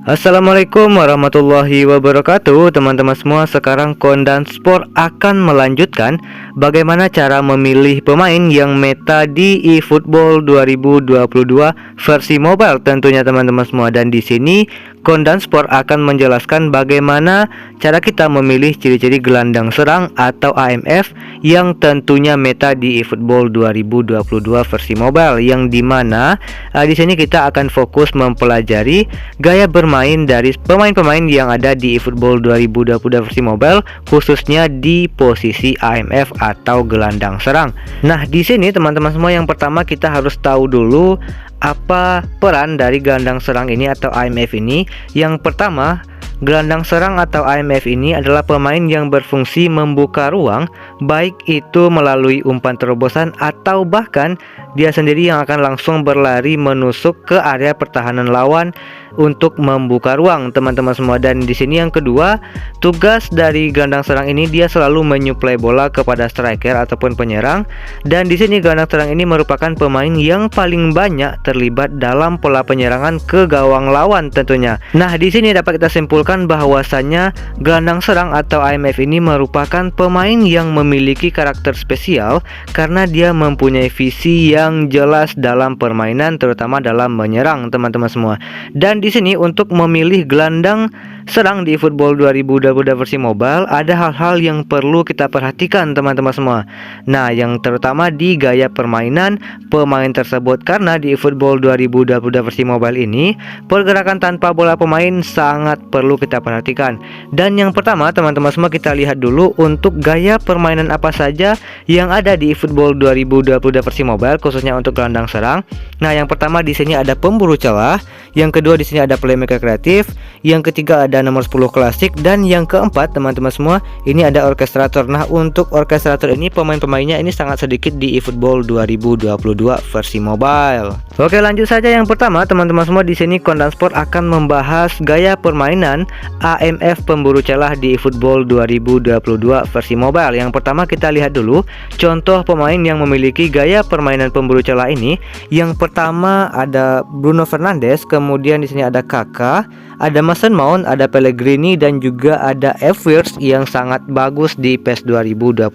Assalamualaikum warahmatullahi wabarakatuh, teman-teman semua. Sekarang Kondan Sport akan melanjutkan bagaimana cara memilih pemain yang meta di eFootball 2022 versi mobile tentunya teman-teman semua. Dan di sini Kondan Sport akan menjelaskan bagaimana cara kita memilih ciri-ciri gelandang serang atau AMF yang tentunya meta di eFootball 2022 versi mobile, yang dimana di sini kita akan fokus mempelajari gaya bermain dari pemain-pemain yang ada di eFootball 2022 versi mobile, khususnya di posisi AMF atau gelandang serang. Nah, di sini teman-teman semua, yang pertama kita harus tahu dulu apa peran dari gelandang serang ini atau AMF ini. Yang pertama, gelandang serang atau AMF ini adalah pemain yang berfungsi membuka ruang, baik itu melalui umpan terobosan atau bahkan dia sendiri yang akan langsung berlari menusuk ke area pertahanan lawan untuk membuka ruang, teman-teman semua. Dan di sini yang kedua, tugas dari gelandang serang ini dia selalu menyuplai bola kepada striker ataupun penyerang. Dan di sini gelandang serang ini merupakan pemain yang paling banyak terlibat dalam pola penyerangan ke gawang lawan tentunya. Nah, di sini dapat kita simpulkan bahwasanya gelandang serang atau AMF ini merupakan pemain yang memiliki karakter spesial karena dia mempunyai visi yang jelas dalam permainan, terutama dalam menyerang, teman-teman semua. Dan di sini untuk memilih gelandang serang di eFootball 2022 versi mobile ada hal-hal yang perlu kita perhatikan, teman-teman semua. Nah, yang terutama di gaya permainan pemain tersebut, karena di eFootball 2022 versi mobile ini pergerakan tanpa bola pemain sangat perlu kita perhatikan. Dan yang pertama, teman-teman semua, kita lihat dulu untuk gaya permainan apa saja yang ada di eFootball 2022 versi mobile, khususnya untuk gelandang serang. Nah, yang pertama di sini ada pemburu celah, yang kedua di sini ada playmaker kreatif, yang ketiga ada nomor 10 klasik, dan yang keempat, teman-teman semua, ini ada orkestrator. Nah, untuk orkestrator ini pemain-pemainnya ini sangat sedikit di eFootball 2022 versi mobile. Oke, lanjut saja. Yang pertama, teman-teman semua, di sini Kondan Sport akan membahas gaya permainan AMF pemburu celah di eFootball 2022 versi mobile. Yang pertama kita lihat dulu contoh pemain yang memiliki gaya permainan pemburu celah ini. Yang pertama ada Bruno Fernandes, kemudian di sini ada Kakak, ada Mason Mount, ada Pellegrini, dan juga ada F-Wirtz yang sangat bagus di PES 2021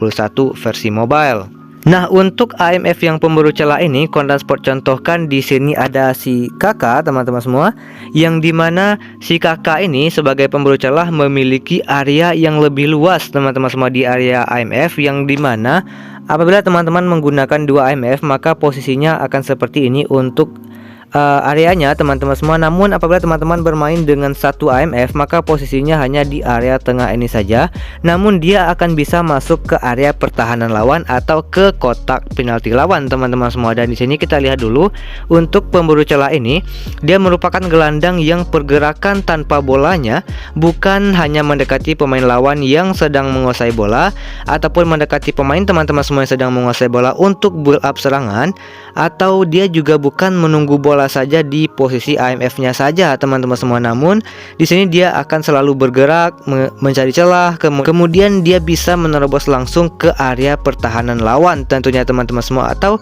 versi mobile. Nah, untuk AMF yang pemburu celah ini Kondan Sport contohkan di sini ada si Kakak, teman-teman semua, yang dimana si Kakak ini sebagai pemburu celah memiliki area yang lebih luas, teman-teman semua, di area AMF, yang dimana apabila teman-teman menggunakan dua AMF maka posisinya akan seperti ini untuk areanya, teman-teman semua. Namun apabila teman-teman bermain dengan satu AMF maka posisinya hanya di area tengah ini saja, namun dia akan bisa masuk ke area pertahanan lawan atau ke kotak penalti lawan, teman-teman semua. Dan di sini kita lihat dulu untuk pemburu celah ini, dia merupakan gelandang yang pergerakan tanpa bolanya bukan hanya mendekati pemain lawan yang sedang menguasai bola ataupun mendekati pemain teman-teman semua yang sedang menguasai bola untuk build up serangan, atau dia juga bukan menunggu bola saja di posisi AMF-nya saja, teman-teman semua. Namun di sini dia akan selalu bergerak mencari celah, kemudian dia bisa menerobos langsung ke area pertahanan lawan tentunya, teman-teman semua, atau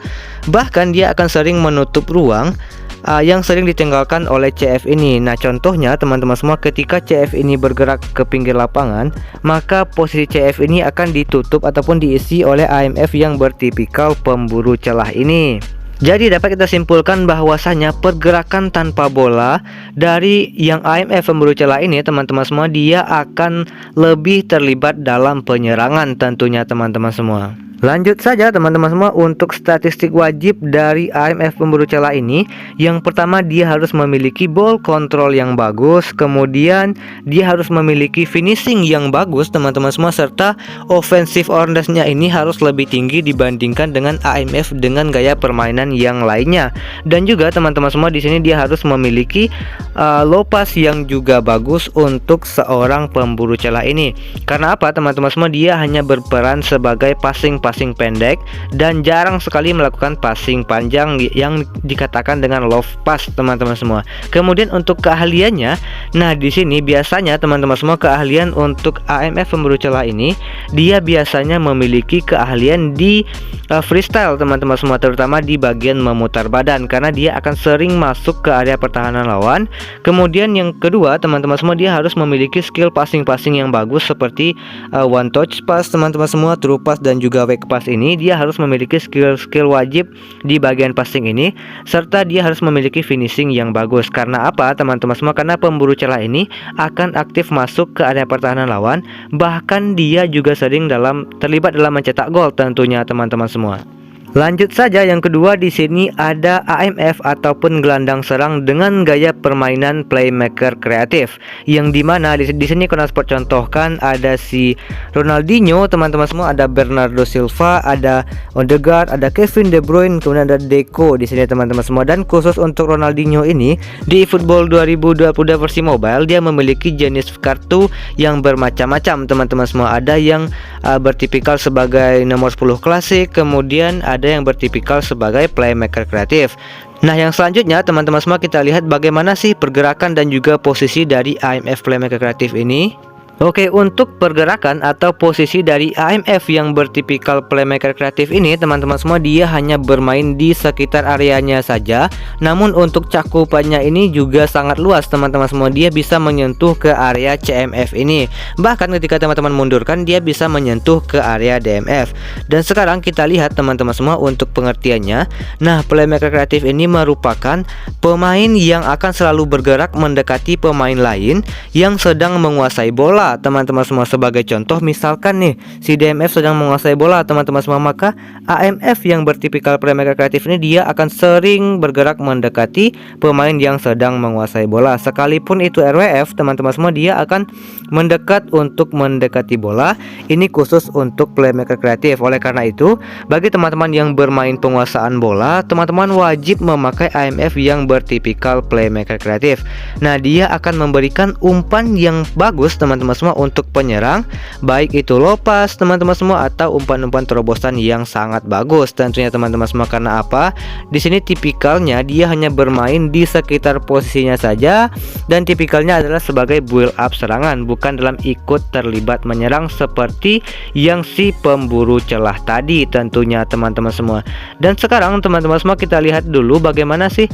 bahkan dia akan sering menutup ruang yang sering ditinggalkan oleh CF ini. Nah, contohnya teman-teman semua, ketika CF ini bergerak ke pinggir lapangan maka posisi CF ini akan ditutup ataupun diisi oleh AMF yang bertipikal pemburu celah ini. Jadi dapat kita simpulkan bahwasanya pergerakan tanpa bola dari yang AMF pemburu celah ini, teman-teman semua, dia akan lebih terlibat dalam penyerangan tentunya, teman-teman semua. Lanjut saja, teman-teman semua, untuk statistik wajib dari AMF pemburu celah ini. Yang pertama, dia harus memiliki ball control yang bagus, kemudian dia harus memiliki finishing yang bagus, teman-teman semua, serta offensive awareness-nya ini harus lebih tinggi dibandingkan dengan AMF dengan gaya permainan yang lainnya. Dan juga teman-teman semua, di sini dia harus memiliki low pass yang juga bagus untuk seorang pemburu celah ini. Karena apa, teman-teman semua? Dia hanya berperan sebagai passing pendek dan jarang sekali melakukan passing panjang yang dikatakan dengan low pass, teman-teman semua. Kemudian untuk keahliannya, Nah, di sini biasanya teman-teman semua keahlian untuk AMF pemburu celah ini dia biasanya memiliki keahlian di freestyle teman-teman semua, terutama di bagian memutar badan karena dia akan sering masuk ke area pertahanan lawan. Kemudian yang kedua teman-teman semua, dia harus memiliki skill passing-passing yang bagus seperti one touch pass teman-teman semua, true pass dan juga back pass. Ini dia harus memiliki skill wajib di bagian passing ini, serta dia harus memiliki finishing yang bagus. Karena apa teman-teman semua? Karena pemburu celah ini akan aktif masuk ke area pertahanan lawan, bahkan dia juga sering terlibat dalam mencetak gol tentunya teman-teman semua. Lanjut saja, yang kedua di sini ada AMF ataupun gelandang serang dengan gaya permainan playmaker kreatif, yang dimana di sini Kondasport contohkan ada si Ronaldinho teman-teman semua, ada Bernardo Silva, ada Odegaard, ada Kevin De Bruyne, kemudian ada Deco di sini teman-teman semua. Dan khusus untuk Ronaldinho ini di Football 2020 versi mobile dia memiliki jenis kartu yang bermacam-macam teman-teman semua. Ada yang bertipikal sebagai nomor 10 klasik, kemudian ada yang bertipikal sebagai playmaker kreatif. Nah, yang selanjutnya teman-teman semua, kita lihat bagaimana sih pergerakan dan juga posisi dari AMF playmaker kreatif ini. Oke, untuk pergerakan atau posisi dari AMF yang bertipikal playmaker kreatif ini teman-teman semua, dia hanya bermain di sekitar areanya saja. Namun untuk cakupannya ini juga sangat luas teman-teman semua, dia bisa menyentuh ke area CMF ini. Bahkan ketika teman-teman mundurkan, dia bisa menyentuh ke area DMF. Dan sekarang kita lihat teman-teman semua untuk pengertiannya. Nah, playmaker kreatif ini merupakan pemain yang akan selalu bergerak mendekati pemain lain yang sedang menguasai bola teman-teman semua. Sebagai contoh, misalkan nih si DMF sedang menguasai bola teman-teman semua, maka AMF yang bertipikal playmaker kreatif ini dia akan sering bergerak mendekati pemain yang sedang menguasai bola. Sekalipun itu RWF teman-teman semua, dia akan mendekat untuk mendekati bola. Ini khusus untuk playmaker kreatif. Oleh karena itu, bagi teman-teman yang bermain penguasaan bola, teman-teman wajib memakai AMF yang bertipikal playmaker kreatif. Nah, dia akan memberikan umpan yang bagus teman-teman semua untuk penyerang, baik itu low pass teman-teman semua atau umpan-umpan terobosan yang sangat bagus tentunya teman-teman semua. Karena apa? Di sini tipikalnya dia hanya bermain di sekitar posisinya saja, dan tipikalnya adalah sebagai build up serangan, bukan dalam ikut terlibat menyerang seperti yang si pemburu celah tadi tentunya teman-teman semua. Dan sekarang teman-teman semua, kita lihat dulu bagaimana sih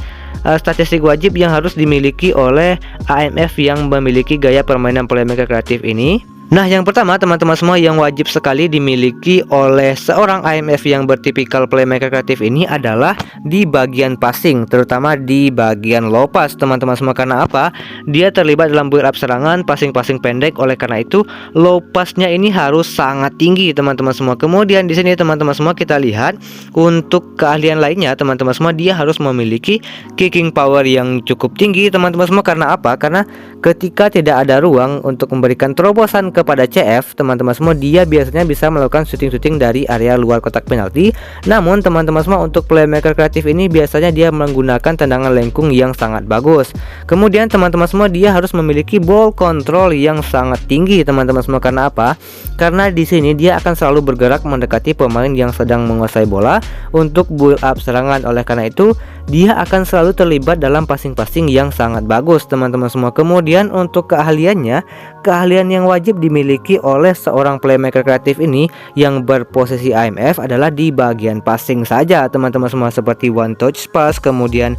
statistik wajib yang harus dimiliki oleh AMF yang memiliki gaya permainan playmaker kreatif ini. Nah, yang pertama teman-teman semua yang wajib sekali dimiliki oleh seorang AMF yang bertipikal playmaker kreatif ini adalah di bagian passing, terutama di bagian low pass teman-teman semua. Karena apa? Dia terlibat dalam build up serangan, passing pendek. Oleh karena itu low passnya ini harus sangat tinggi teman-teman semua. Kemudian di sini teman-teman semua, kita lihat untuk keahlian lainnya teman-teman semua, dia harus memiliki kicking power yang cukup tinggi teman-teman semua. Karena apa? Karena ketika tidak ada ruang untuk memberikan terobosan kepada CF teman-teman semua, dia biasanya bisa melakukan shooting dari area luar kotak penalti. Namun teman-teman semua, untuk playmaker kreatif ini biasanya dia menggunakan tendangan lengkung yang sangat bagus. Kemudian teman-teman semua, dia harus memiliki ball control yang sangat tinggi teman-teman semua. Karena apa? Karena di sini dia akan selalu bergerak mendekati pemain yang sedang menguasai bola untuk build up serangan. Oleh karena itu dia akan selalu terlibat dalam passing yang sangat bagus teman-teman semua. Kemudian untuk keahliannya, keahlian yang wajib dimiliki oleh seorang playmaker kreatif ini yang berposisi AMF adalah di bagian passing saja teman-teman semua, seperti one touch pass, kemudian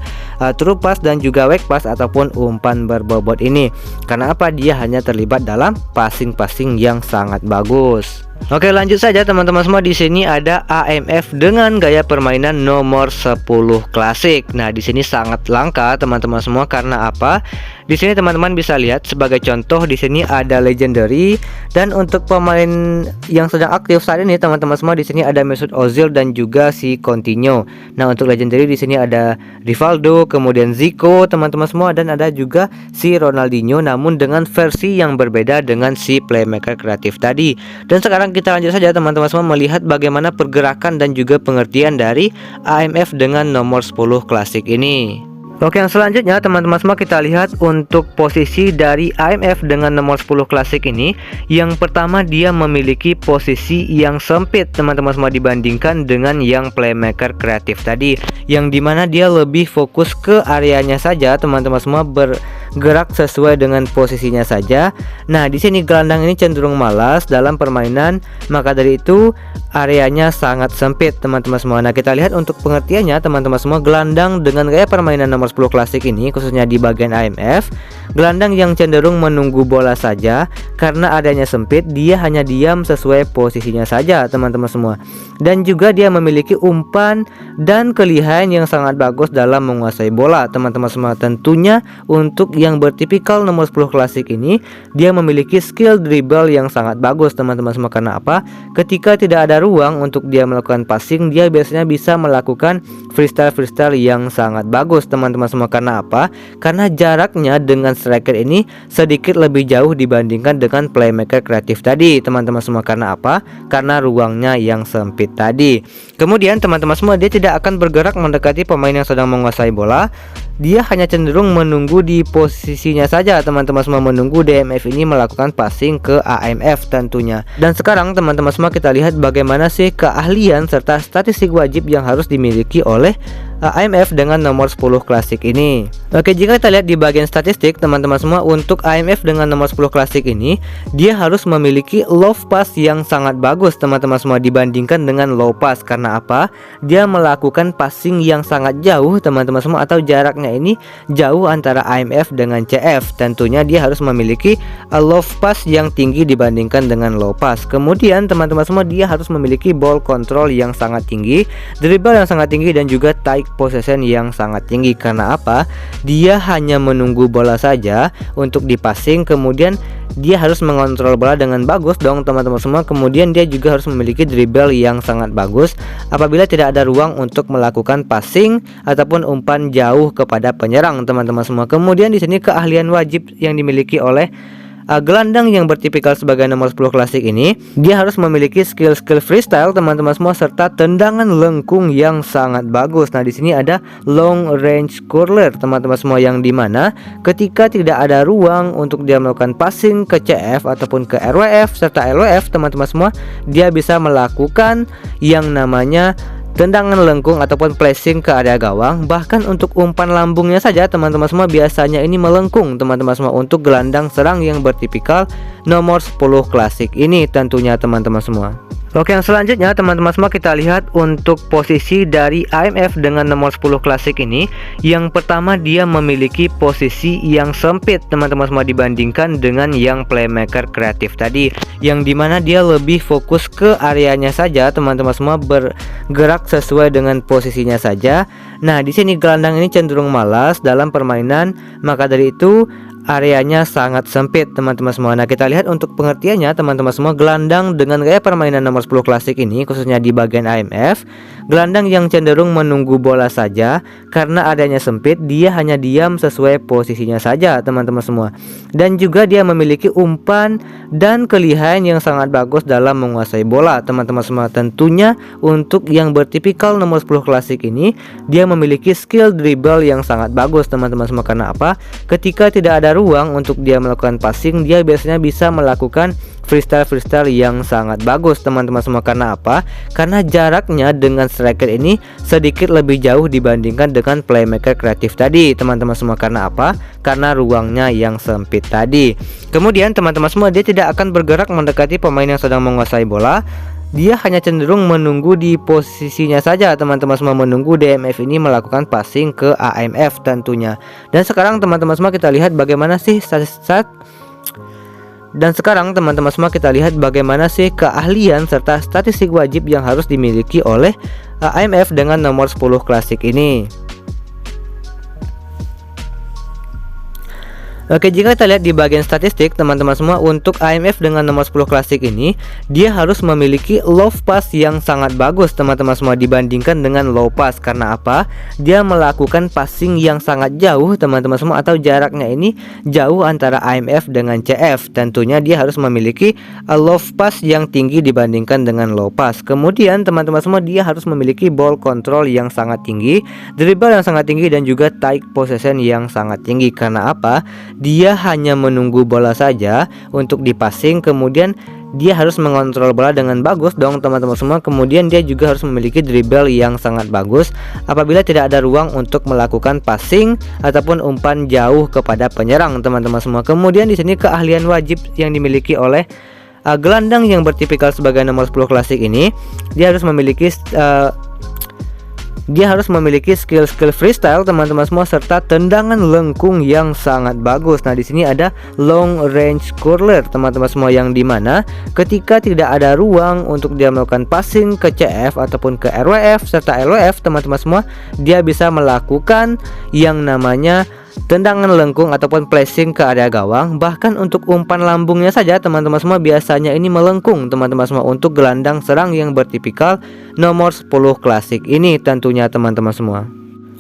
true pass dan juga back pass ataupun umpan berbobot ini. Karena apa? Dia hanya terlibat dalam passing yang sangat bagus. Oke, lanjut saja teman-teman semua. Di sini ada AMF dengan gaya permainan nomor 10 klasik. Nah, di sini sangat langka teman-teman semua. Karena apa? Di sini teman-teman bisa lihat sebagai contoh, di sini ada legendary, dan untuk pemain yang sedang aktif saat ini teman-teman semua, di sini ada Mesut Ozil dan juga si Coutinho. Nah, untuk legendary di sini ada Rivaldo, kemudian Zico teman-teman semua, dan ada juga si Ronaldinho, namun dengan versi yang berbeda dengan si playmaker kreatif tadi. Dan sekarang kita lanjut saja teman-teman semua, melihat bagaimana pergerakan dan juga pengertian dari AMF dengan nomor 10 klasik ini. Oke, yang selanjutnya teman-teman semua, kita lihat untuk posisi dari AMF dengan nomor 10 klasik ini. Yang pertama, dia memiliki posisi yang sempit teman-teman semua dibandingkan dengan yang playmaker kreatif tadi, yang dimana dia lebih fokus ke areanya saja teman-teman semua, bergerak sesuai dengan posisinya saja. Nah, di sini gelandang ini cenderung malas dalam permainan, maka dari itu areanya sangat sempit teman-teman semua. Nah, kita lihat untuk pengertiannya teman-teman semua, gelandang dengan gaya permainan nomor 10 klasik ini khususnya di bagian AMF, gelandang yang cenderung menunggu bola saja karena adanya sempit, dia hanya diam sesuai posisinya saja teman-teman semua. Dan juga dia memiliki umpan dan kelihayan yang sangat bagus dalam menguasai bola teman-teman semua. Tentunya untuk yang bertipikal nomor 10 klasik ini, dia memiliki skill dribble yang sangat bagus teman-teman semua. Karena apa? Ketika tidak ada ruang untuk dia melakukan passing, dia biasanya bisa melakukan freestyle yang sangat bagus teman-teman semua. Karena apa? Karena jaraknya dengan striker ini sedikit lebih jauh dibandingkan dengan playmaker kreatif tadi teman-teman semua. Karena apa? Karena ruangnya yang sempit tadi. Kemudian teman-teman semua, dia tidak akan bergerak mendekati pemain yang sedang menguasai bola. Dia hanya cenderung menunggu di posisinya saja teman-teman semua, menunggu DMF ini melakukan passing ke AMF tentunya. Dan sekarang teman-teman semua, kita lihat bagaimana sih keahlian serta statistik wajib yang harus dimiliki oleh AMF dengan nomor 10 klasik ini. Oke, jika kita lihat di bagian statistik teman-teman semua, untuk AMF dengan nomor 10 klasik ini, dia harus memiliki low pass yang sangat bagus teman-teman semua dibandingkan dengan low pass. Karena apa? Dia melakukan passing yang sangat jauh teman-teman semua, atau jaraknya ini jauh antara AMF dengan CF. Tentunya dia harus memiliki low pass yang tinggi dibandingkan dengan low pass. Kemudian teman-teman semua, dia harus memiliki ball control yang sangat tinggi, dribble yang sangat tinggi, dan juga tight possession yang sangat tinggi. Karena apa? Dia hanya menunggu bola saja untuk dipassing, kemudian dia harus mengontrol bola dengan bagus dong teman-teman semua. Kemudian dia juga harus memiliki dribble yang sangat bagus apabila tidak ada ruang untuk melakukan passing ataupun umpan jauh kepada penyerang teman-teman semua. Kemudian di sini keahlian wajib yang dimiliki oleh gelandang yang bertipikal sebagai nomor 10 klasik ini, dia harus memiliki skill freestyle teman-teman semua, serta tendangan lengkung yang sangat bagus. Nah, di sini ada long range curler teman-teman semua, yang dimana ketika tidak ada ruang untuk dia melakukan passing ke CF ataupun ke RWF serta LWF teman-teman semua, dia bisa melakukan yang namanya tendangan lengkung ataupun placing ke area gawang. Bahkan untuk umpan lambungnya saja teman-teman semua biasanya ini melengkung teman-teman semua, untuk gelandang serang yang bertipikal nomor 10 klasik ini tentunya teman-teman semua. Oke, yang selanjutnya teman-teman semua, kita lihat untuk posisi dari AMF dengan nomor 10 klasik ini. Yang pertama, dia memiliki posisi yang sempit teman-teman semua dibandingkan dengan yang playmaker kreatif tadi, yang dimana dia lebih fokus ke areanya saja teman-teman semua, bergerak sesuai dengan posisinya saja. Nah, di sini gelandang ini cenderung malas dalam permainan, maka dari itu areanya sangat sempit teman-teman semua. Nah, kita lihat untuk pengertiannya teman-teman semua, gelandang dengan gaya permainan nomor 10 klasik ini khususnya di bagian AMF, gelandang yang cenderung menunggu bola saja karena adanya sempit, dia hanya diam sesuai posisinya saja teman-teman semua. Dan juga dia memiliki umpan dan kelihayan yang sangat bagus dalam menguasai bola teman-teman semua. Tentunya untuk yang bertipikal nomor 10 klasik ini, dia memiliki skill dribble yang sangat bagus teman-teman semua. Karena apa? Ketika tidak ada ruang untuk dia melakukan passing, dia biasanya bisa melakukan freestyle yang sangat bagus teman-teman semua. Karena apa? Karena jaraknya dengan striker ini sedikit lebih jauh dibandingkan dengan playmaker kreatif tadi teman-teman semua. Karena apa? Karena ruangnya yang sempit tadi. Kemudian teman-teman semua, dia tidak akan bergerak mendekati pemain yang sedang menguasai bola. Dia hanya cenderung menunggu di posisinya saja teman-teman semua, menunggu DMF ini melakukan passing ke AMF tentunya. Dan sekarang teman-teman semua, kita lihat bagaimana sih keahlian serta statistik wajib yang harus dimiliki oleh AMF dengan nomor 10 klasik ini. Oke, jika kita lihat di bagian statistik teman-teman semua, untuk AMF dengan nomor 10 klasik ini, dia harus memiliki low pass yang sangat bagus teman-teman semua dibandingkan dengan low pass. Karena apa? Dia melakukan passing yang sangat jauh teman-teman semua, atau jaraknya ini jauh antara AMF dengan CF. Tentunya dia harus memiliki low pass yang tinggi dibandingkan dengan low pass. Kemudian teman-teman semua, dia harus memiliki ball control yang sangat tinggi, dribble yang sangat tinggi, dan juga tight possession yang sangat tinggi. Karena apa? Dia hanya menunggu bola saja untuk dipassing, kemudian dia harus mengontrol bola dengan bagus dong teman-teman semua. Kemudian dia juga harus memiliki dribble yang sangat bagus apabila tidak ada ruang untuk melakukan passing ataupun umpan jauh kepada penyerang teman-teman semua. Kemudian di sini keahlian wajib yang dimiliki oleh gelandang yang bertipikal sebagai nomor 10 klasik ini, dia harus memiliki skill-skill freestyle teman-teman semua, serta tendangan lengkung yang sangat bagus. Nah, di sini ada long range curler teman-teman semua, yang dimana ketika tidak ada ruang untuk dia melakukan passing ke CF ataupun ke RWF serta LWF teman-teman semua, dia bisa melakukan yang namanya tendangan lengkung ataupun flashing ke area gawang. Bahkan untuk umpan lambungnya saja teman-teman semua biasanya ini melengkung teman-teman semua, untuk gelandang serang yang bertipikal nomor 10 klasik ini tentunya teman-teman semua.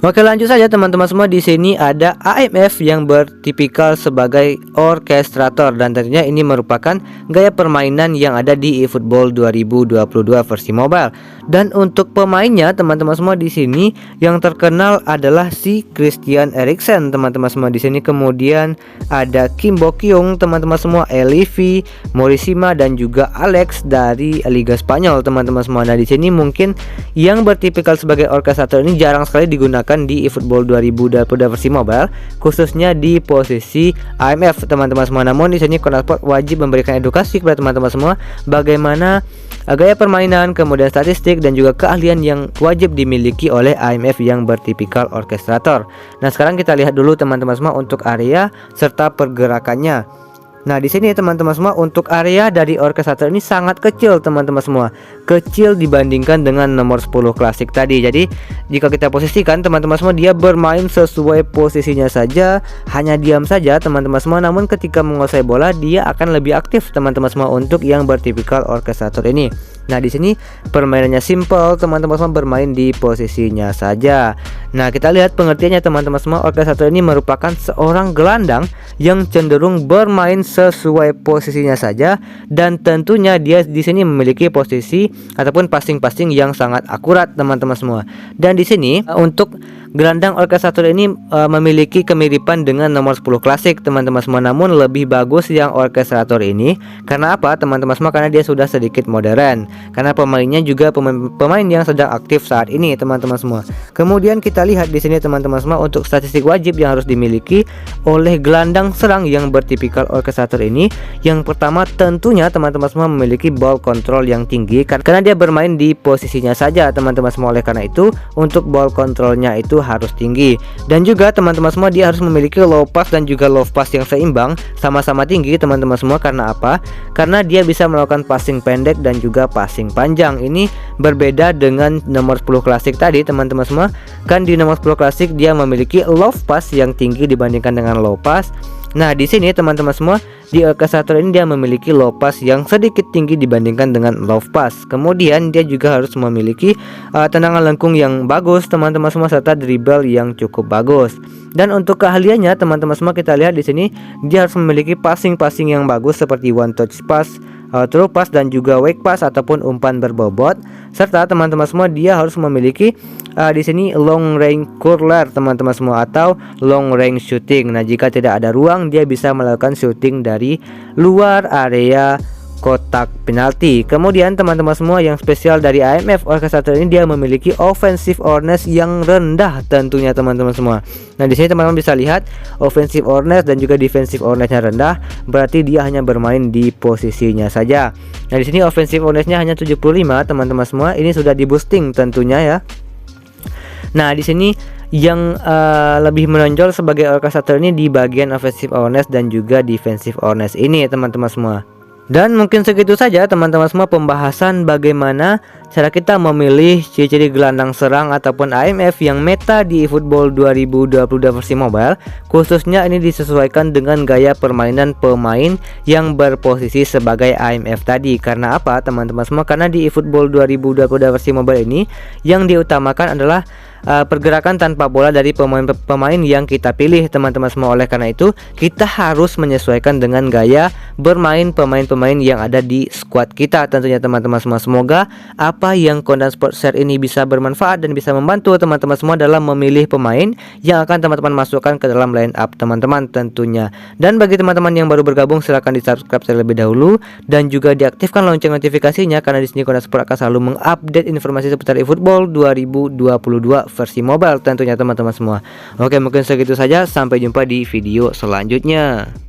Oke, lanjut saja teman-teman semua. Di sini ada AMF yang bertipikal sebagai orkestrator, dan tentunya ini merupakan gaya permainan yang ada di eFootball 2022 versi mobile. Dan untuk pemainnya teman-teman semua, di sini yang terkenal adalah si Christian Eriksen teman-teman semua. Di sini kemudian ada Kim Bo-kyung teman-teman semua, Elivi, Morisima, dan juga Alex dari Liga Spanyol teman-teman semua. Nah, di sini mungkin yang bertipikal sebagai orkestrator ini jarang sekali digunakan di eFootball 2022 versi mobile, khususnya di posisi AMF teman-teman semua. Namun di sini Konami wajib memberikan edukasi kepada teman-teman semua bagaimana gaya permainan, kemudian statistik, dan juga keahlian yang wajib dimiliki oleh AMF yang bertipikal orkestrator. Nah, sekarang kita lihat dulu teman-teman semua untuk area serta pergerakannya. Nah, di sini teman-teman semua, untuk area dari orkestrator ini sangat kecil teman-teman semua, kecil dibandingkan dengan nomor 10 klasik tadi. Jadi jika kita posisikan teman-teman semua, dia bermain sesuai posisinya saja, hanya diam saja teman-teman semua. Namun ketika menguasai bola, dia akan lebih aktif teman-teman semua untuk yang bertipikal orkestrator ini. Nah, di sini permainannya simple teman-teman semua, bermain di posisinya saja. Nah, kita lihat pengertiannya teman-teman semua. Orkestrator ini merupakan seorang gelandang yang cenderung bermain sesuai posisinya saja, dan tentunya dia di sini memiliki posisi ataupun passing-passing yang sangat akurat teman-teman semua. Dan di sini untuk gelandang orkestrator ini memiliki kemiripan dengan nomor 10 klasik teman-teman semua, namun lebih bagus yang orkestrator ini. Karena apa teman-teman semua? Karena dia sudah sedikit modern, karena pemainnya juga pemain yang sedang aktif saat ini teman-teman semua. Kemudian kita lihat di sini teman-teman semua, untuk statistik wajib yang harus dimiliki oleh gelandang serang yang bertipikal orkestrator ini. Yang pertama tentunya teman-teman semua memiliki ball control yang tinggi, karena dia bermain di posisinya saja teman-teman semua. Oleh karena itu untuk ball controlnya itu harus tinggi, dan juga teman-teman semua dia harus memiliki low pass dan juga low pass yang seimbang, sama-sama tinggi teman-teman semua. Karena apa? Karena dia bisa melakukan passing pendek dan juga passing panjang. Ini berbeda dengan nomor 10 klasik tadi teman-teman semua. Kan di nomor 10 klasik dia memiliki low pass yang tinggi dibandingkan dengan low pass. Nah, di sini teman-teman semua, di orkestrator ini dia memiliki low pass yang sedikit tinggi dibandingkan dengan low pass. Kemudian dia juga harus memiliki tendangan lengkung yang bagus teman-teman semua, serta dribble yang cukup bagus. Dan untuk keahliannya teman-teman semua, kita lihat di sini dia harus memiliki passing-passing yang bagus seperti one touch pass, through pass, dan juga wake pass ataupun umpan berbobot. Serta teman-teman semua dia harus memiliki di sini long range curler teman-teman semua, atau long range shooting. Nah, jika tidak ada ruang, dia bisa melakukan shooting dari luar area kotak penalti. Kemudian teman-teman semua, yang spesial dari AMF orkestrator ini, dia memiliki offensive awareness yang rendah tentunya teman-teman semua. Nah, di sini teman-teman bisa lihat offensive awareness dan juga defensive awareness-nya rendah, berarti dia hanya bermain di posisinya saja. Nah, di sini offensive awareness-nya hanya 75 teman-teman semua. Ini sudah di boosting tentunya ya. Nah, di sini yang lebih menonjol sebagai orkestrator ini di bagian offensive awareness dan juga defensive awareness ini teman-teman semua. Dan mungkin segitu saja teman-teman semua pembahasan bagaimana cara kita memilih ciri-ciri gelandang serang ataupun AMF yang meta di eFootball 2022 versi mobile. Khususnya ini disesuaikan dengan gaya permainan pemain yang berposisi sebagai AMF tadi. Karena apa teman-teman semua? Karena di eFootball 2022 versi mobile ini yang diutamakan adalah pergerakan tanpa bola dari pemain-pemain yang kita pilih teman-teman semua. Oleh karena itu kita harus menyesuaikan dengan gaya bermain pemain-pemain yang ada di squad kita tentunya teman-teman semua. Semoga apa yang Kondan Sport share ini bisa bermanfaat dan bisa membantu teman-teman semua dalam memilih pemain yang akan teman-teman masukkan ke dalam line up teman-teman tentunya. Dan bagi teman-teman yang baru bergabung silahkan di subscribe terlebih dahulu dan juga diaktifkan lonceng notifikasinya, karena di sini Kondan Sport akan selalu mengupdate informasi seputar eFootball 2022 versi mobile tentunya teman-teman semua. Oke, mungkin segitu saja, sampai jumpa di video selanjutnya.